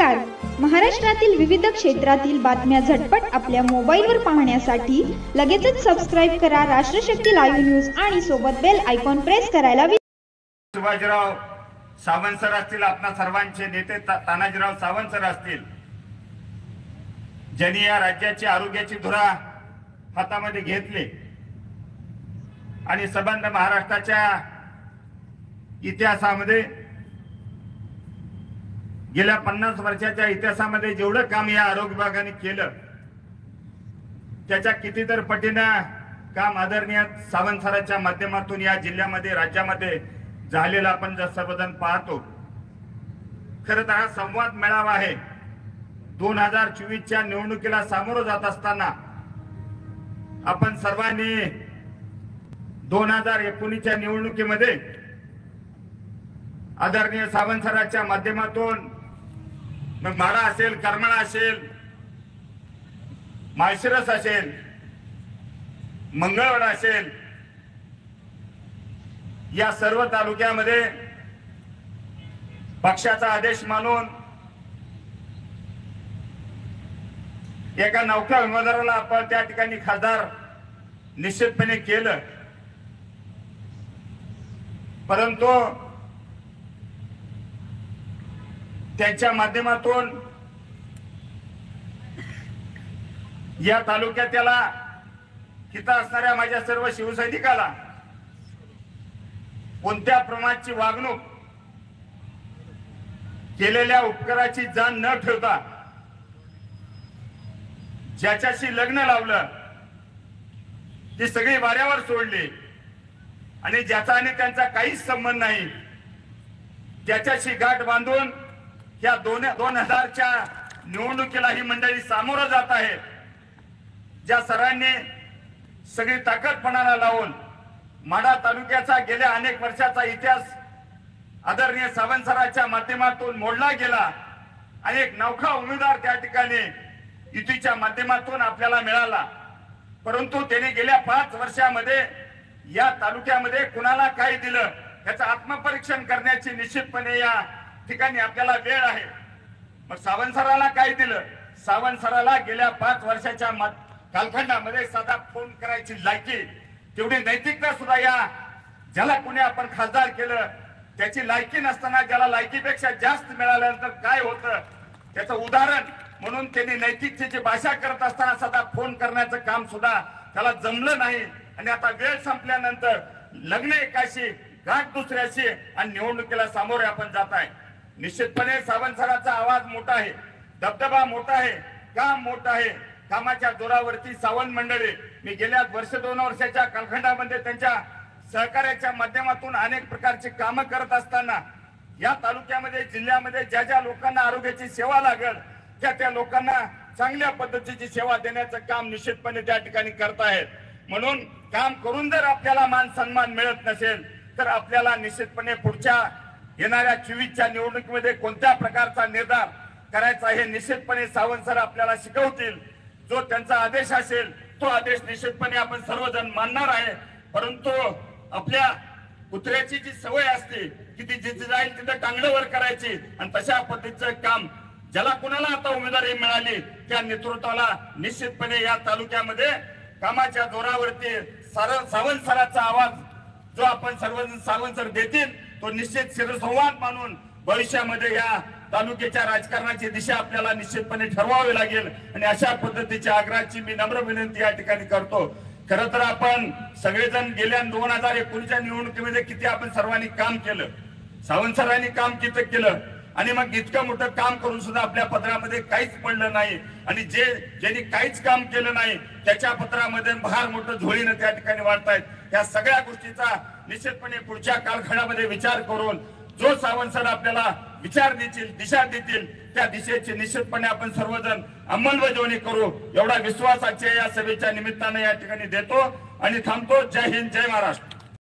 नमस्कार. महाराष्ट्रातील विविध क्षेत्रातील बातम्या झटपट आपल्या मोबाईलवर पाहण्यासाठी लगेचच सबस्क्राइब करा राष्ट्रशक्ती लाईव्ह न्यूज आणि सोबत बेल आयकॉन प्रेस करायला विसरू. शिवाजीराव सावंत सर असतील, आपणा सर्वांचे नेते तानाजीराव सावंत सर असतील, ज्यांनी या राज्याची आरोग्याची धुरा हातामध्ये घेतली आणि संबंध महाराष्ट्राच्या इतिहासामध्ये गेल्या 50 वर्षाच्या इतिहासामध्ये जेवढं काम या आरोग्य विभागाने केलं त्याच्या कितीतर पटीनं काम आदरणीय सावंत सरांच्या माध्यमातून या जिल्ह्यामध्ये राज्यामध्ये झालेला आपण सर्वजण पाहतो. खरं तर हा संवाद मेळावा आहे. 2024च्या निवडणुकीला सामोरं जात असताना आपण सर्वांनी 2019च्या निवडणुकीमध्ये आदरणीय सावंत सरांच्या माध्यमातून मग माढा असेल, करमाळा असेल, माळशिरस असेल, मंगळवेढा असेल, या सर्व तालुक्यामध्ये पक्षाचा आदेश मानून एका नौका उमेदवाराला आपण त्या ठिकाणी खासदार निश्चितपणे केलं. परंतु त्यांच्या माध्यमातून या तालुक्याला हिता असणाऱ्या माझ्या सर्व शिवसैनिकाला कोणत्या प्रमाणाची वागणूक, केलेल्या उपकाराची जाण न ठेवता ज्याच्याशी लग्न लावलं ती सगळी वाऱ्यावर सोडली आणि ज्याचा आणि त्यांचा काहीच संबंध नाही त्याच्याशी गाठ बांधून या 2000च्या निवडणुकीला ही मंडळी सामोरं जात आहे. ज्या सरांनी सगळी ताकद पणाला लावून माढा तालुक्याचा गेल्या अनेक वर्षाचा इतिहास आदरणीय सावंत सरांच्या माध्यमातून मोडला गेला आणि एक नौका उमेदवार त्या ठिकाणी युतीच्या माध्यमातून आपल्याला मिळाला. परंतु त्याने गेल्या 5 वर्षामध्ये या तालुक्यामध्ये कुणाला काय दिलं याचं आत्मपरीक्षण करण्याची निश्चितपणे या ठिकाणी आपल्याला वेळ आहे. मग सावंत सराला काय दिलं? सावंत सराला गेल्या 5 वर्षाच्या कालखंडामध्ये साधा फोन करायची लायकी, तेवढी नैतिकता सुद्धा या ज्याला कोणी आपण खासदार केलं त्याची लायकी नसताना ज्याला लायकीपेक्षा जास्त मिळाल्यानंतर काय होतं त्याचं उदाहरण म्हणून त्यांनी नैतिकतेची भाषा करत असताना साधा फोन करण्याचं काम सुद्धा त्याला जमलं नाही. आणि आता वेळ संपल्यानंतर लग्न एकाशी, गाठ दुसऱ्याशी आणि निवडणुकीला सामोरे आपण जात आहे. निश्चितपणे सावंत सरांचा आवाज मोठा आहे, दबदबा मोठा आहे, काम मोठं आहे. कामाच्या जोरावरती सावंत मंडळी मी गेल्या 1-2 वर्षाच्या कालखंडामध्ये त्यांच्या सहकार्याच्या माध्यमातून अनेक प्रकारची कामं करत असताना या तालुक्यामध्ये, जिल्ह्यामध्ये ज्या ज्या लोकांना आरोग्याची सेवा लागेल त्या लोकांना चांगल्या पद्धतीची सेवा देण्याचं काम निश्चितपणे त्या ठिकाणी करतायत. म्हणून काम करून जर आपल्याला मान सन्मान मिळत नसेल तर आपल्याला निश्चितपणे पुढच्या येणाऱ्या 24च्या निवडणुकीमध्ये कोणत्या प्रकारचा निर्धार करायचा हे निश्चितपणे सावंत सर आपल्याला शिकवतील. जो त्यांचा आदेश असेल तो आदेश निश्चितपणे आपण सर्वजण मानणार आहे. परंतु आपल्या कुत्र्याची जी सवय असते की ती जिथे जाईल तिथे टांगडवर करायची आणि तशा पद्धतीचं काम ज्याला कुणाला आता उमेदवारी मिळाली त्या नेतृत्वाला निश्चितपणे या तालुक्यामध्ये कामाच्या जोरावरती सावंत सरांचा आवाज जो आपण सर्वजण सावंत सर देतील तो निश्चित शिरसंवाद मानून भविष्यामध्ये या तालुक्याच्या राजकारणाची दिशा आपल्याला निश्चितपणे ठरवावी लागेल. आणि अशा पद्धतीच्या आग्रहाची मी नम्र विनंती या ठिकाणी करतो. खरं तर आपण सगळेजण गेल्या 2019च्या निवडणुकीमध्ये किती आपण सर्वांनी काम केलं, सावंत सरांनी काम किती केलं आणि मग इतकं मोठं काम करून सुद्धा आपल्या पत्रामध्ये काहीच पडलं नाही. आणि ज्यांनी काहीच काम केलं नाही त्याच्या पत्रामध्ये फार मोठं झोळीनं त्या ठिकाणी वाढतायत. या सगळ्या गोष्टीचा निश्चितपणे पुढच्या कालखंडामध्ये विचार करून जो सावंत सर आपल्याला विचार देतील, दिशा देतील त्या दिशेची निश्चितपणे आपण सर्वजण अंमलबजावणी करू एवढा विश्वास आजच्या या सभेच्या निमित्ताने या ठिकाणी देतो आणि थांबतो. जय हिंद, जय महाराष्ट्र.